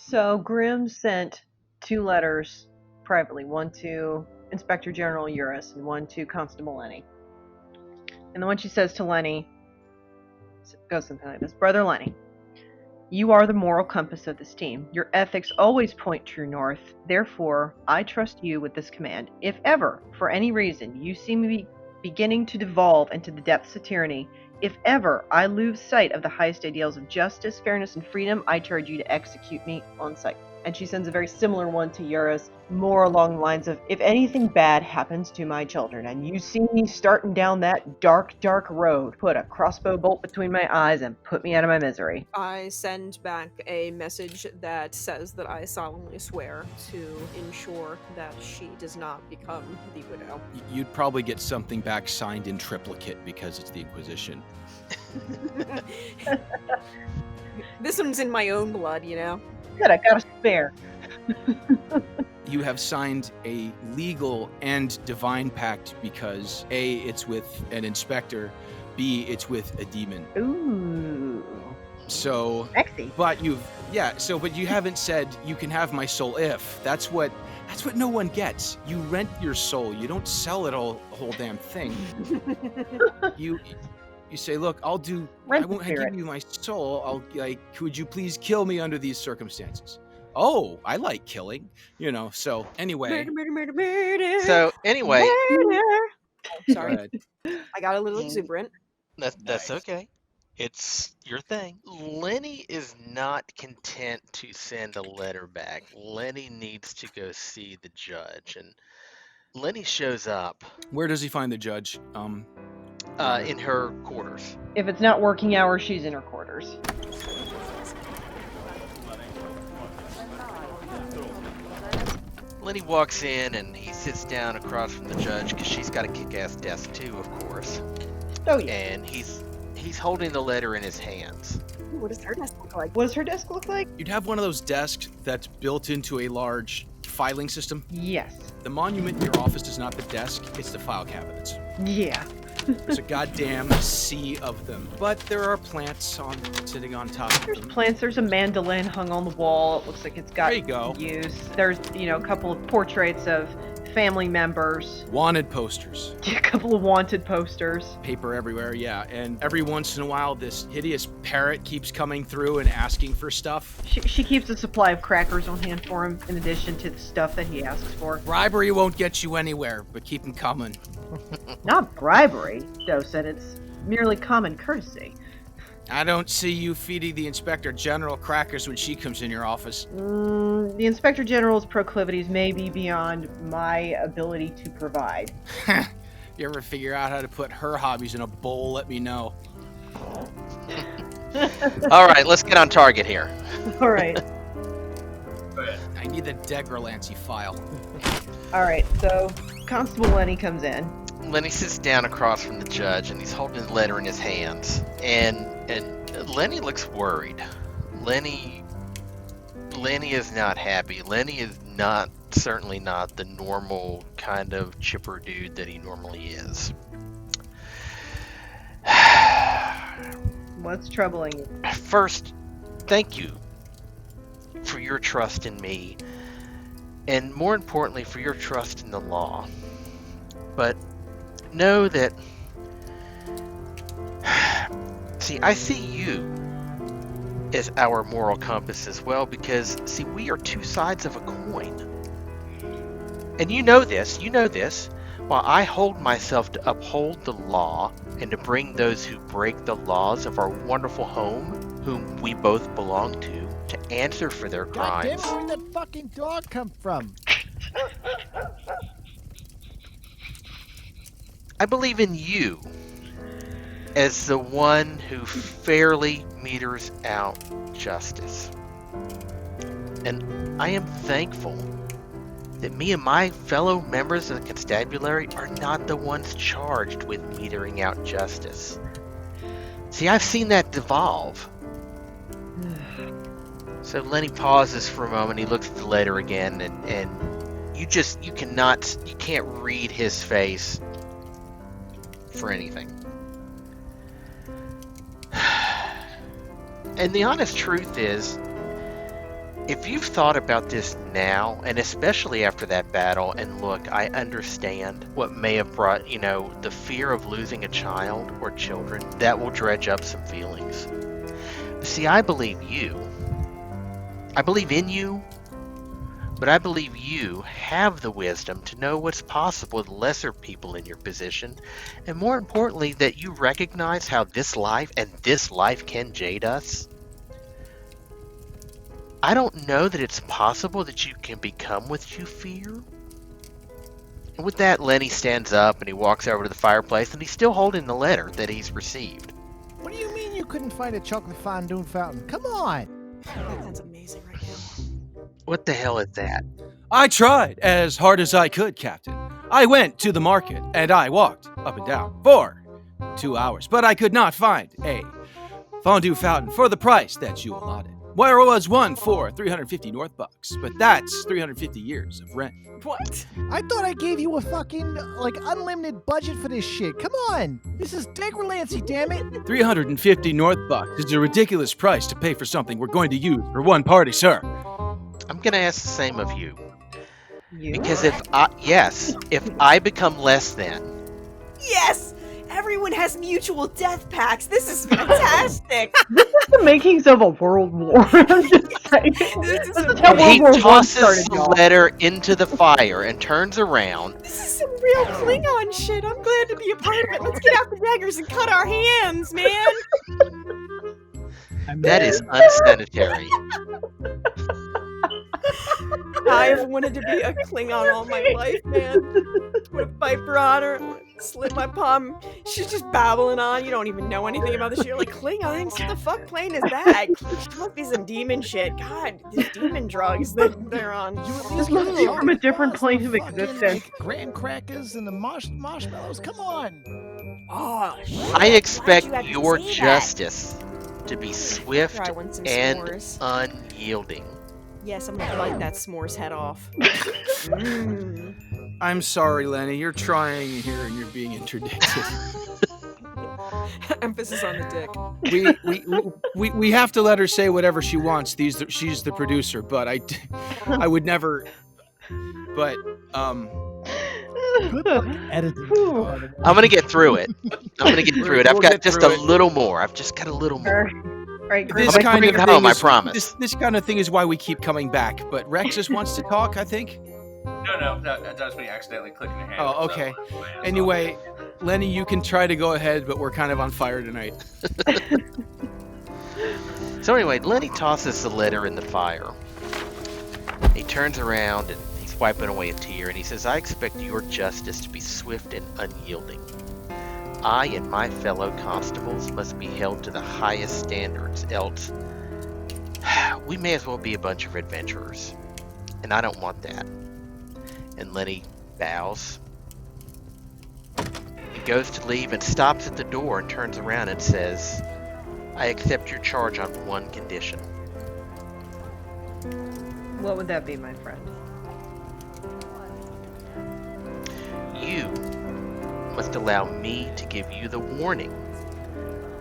So Grimm sent 2 letters privately, one to Inspector General Eurus and one to Constable Lenny. And the one she says to Lenny goes something like this. Brother Lenny, you are the moral compass of this team. Your ethics always point true north. Therefore, I trust you with this command. If ever, for any reason, you see me beginning to devolve into the depths of tyranny, if ever I lose sight of the highest ideals of justice, fairness, and freedom, I charge you to execute me on sight. And she sends a very similar one to Eurus, more along the lines of, if anything bad happens to my children and you see me starting down that dark, dark road, put a crossbow bolt between my eyes and put me out of my misery. I send back a message that says that I solemnly swear to ensure that she does not become the widow. You'd probably get something back signed in triplicate because it's the Inquisition. This one's in my own blood, you know? Good, I got a spare. You have signed a legal and divine pact because A, it's with an inspector, B, it's with a demon. Ooh. So, Sexy. but you haven't said you can have my soul if. That's what no one gets. You rent your soul. You don't sell it all, the whole damn thing. You say, look, I won't give you my soul. Could you please kill me under these circumstances? Oh, I like killing, so anyway. Murder. So anyway. Murder. Sorry. Go ahead. I got a little exuberant. That's Nice. okay. It's your thing. Lenny is not content to send a letter back. Lenny needs to go see the judge. And Lenny shows up Where does he find the judge? in her quarters. If it's not working hours, she's in her quarters. Lenny walks in and he sits down across from the judge because she's got a kick-ass desk too, of course. Oh yeah. And he's holding the letter in his hands. Ooh, what does her desk look like? What does her desk look like? You'd have one of those desks that's built into a large filing system. Yes. The monument in your office is not the desk, it's the file cabinets. Yeah. There's a goddamn sea of them. But there are plants sitting on top of There's them. plants. There's a mandolin hung on the wall. It looks like it's got There you go. use. There's, a couple of portraits of family members. Wanted posters. A couple of wanted posters. Paper everywhere, yeah. And every once in a while, this hideous parrot keeps coming through and asking for stuff. She keeps a supply of crackers on hand for him, in addition to the stuff that he asks for. Bribery won't get you anywhere, but keep them coming. Not bribery, Doe said. It's merely common courtesy. I don't see you feeding the Inspector General crackers when she comes in your office. The Inspector General's proclivities may be beyond my ability to provide. You ever figure out how to put her hobbies in a bowl, let me know. All right, let's get on target here. All right. I need the Degralancy file. All right, so Constable Lenny comes in. Lenny sits down across from the judge and he's holding the letter in his hands. And Lenny looks worried. Lenny is not happy. Lenny is certainly not the normal kind of chipper dude that he normally is. What's troubling you? First, thank you for your trust in me, and more importantly, for your trust in the law. But know that, see, I see you as our moral compass as well, because, see, we are two sides of a coin. And you know this, while I hold myself to uphold the law and to bring those who break the laws of our wonderful home, whom we both belong to answer for their crimes. God damn it, where'd that fucking dog come from? I believe in you as the one who fairly meters out justice. And I am thankful that me and my fellow members of the constabulary are not the ones charged with metering out justice. See, I've seen that devolve. So Lenny pauses for a moment, he looks at the letter again, and you can't read his face for anything. And the honest truth is, if you've thought about this now, and especially after that battle, and look, I understand what may have brought, the fear of losing a child or children, that will dredge up some feelings. But see, I believe you. I believe in you, but I believe you have the wisdom to know what's possible with lesser people in your position, and more importantly, that you recognize how this life can jade us. I don't know that it's possible that you can become what you fear. And with that, Lenny stands up and he walks over to the fireplace, and he's still holding the letter that he's received. What do you mean you couldn't find a chocolate fondue fountain? Come on! That sounds amazing right now. What the hell is that? I tried as hard as I could, Captain. I went to the market and I walked up and down for 2 hours, but I could not find a fondue fountain for the price that you allotted. There was one for 350 North bucks, but that's 350 years of rent. What? I thought I gave you a fucking, unlimited budget for this shit. Come on! This is degradancy, damn it! 350 North bucks is a ridiculous price to pay for something we're going to use for one party, sir. I'm gonna ask the same of you. You? Because if I become less than, Yes! Everyone has mutual death pacts. This is fantastic. This is the makings of a world war. I'm just saying. This is how he World War I tosses started, the y'all. letter into the fire and turns around. This is some real Klingon shit. I'm glad to be a part of it. Let's get out the daggers and cut our hands, man. That is unsanitary. I've wanted to be a Klingon all my life, man. Put a viper on her, slit my palm. She's just babbling on. You don't even know anything about this shit. You're like, Klingons? What the fuck plane is that? She must be some demon shit. God, these demon drugs that they're on. This must be from a different plane of existence. Graham crackers and the marshmallows. Come on! Oh, shit. I expect Why'd you your have to say justice to be swift Try one some and s'mores. unyielding. Yes, I'm gonna bite that s'mores head off. I'm sorry, Lenny. You're trying here and you're being interdicted. Emphasis on the dick. We have to let her say whatever she wants. She's the producer, but I would never. But Good luck editing. I'm gonna get through it. I've We'll got get just through a it. little more. I've just got a little more. Right, this I'll kind bring of it thing home, I is, promise. This kind of thing is why we keep coming back. But Rexis wants to talk, I think. No, that's when you accidentally click in your hand. Oh, okay. Anyway, Lenny, you can try to go ahead, but we're kind of on fire tonight. So anyway, Lenny tosses the letter in the fire. He turns around and he's wiping away a tear, and he says, I expect your justice to be swift and unyielding. I and my fellow constables must be held to the highest standards, else we may as well be a bunch of adventurers. And I don't want that. And Lenny bows. He goes to leave and stops at the door and turns around and says, I accept your charge on one condition. What would that be, my friend? You must allow me to give you the warning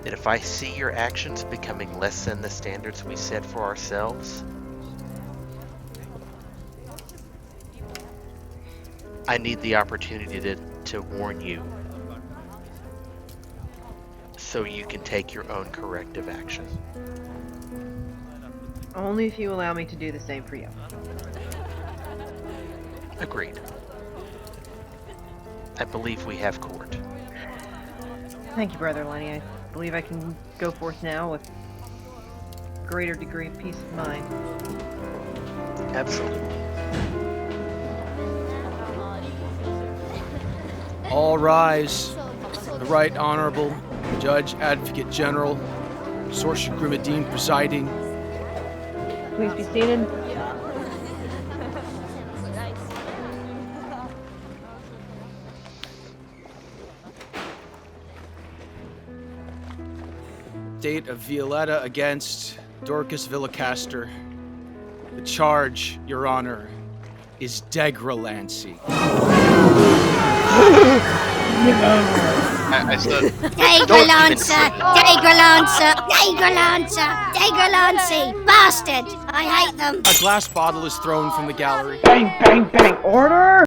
that if I see your actions becoming less than the standards we set for ourselves, I need the opportunity to warn you so you can take your own corrective action. Only if you allow me to do the same for you. Agreed. I believe we have court. Thank you, Brother Lenny. I believe I can go forth now with a greater degree of peace of mind. Absolutely. All rise. The Right Honorable Judge Advocate General Saoirse Grimmadine presiding. Please be seated. State of Violetta against Dorcas Villacaster. The charge, Your Honor, is degradancy. I stood. Degradancy! Degradancy! Degradancy! Degradancy! Bastard! I hate them. A glass bottle is thrown from the gallery. Bang, bang, bang. Order!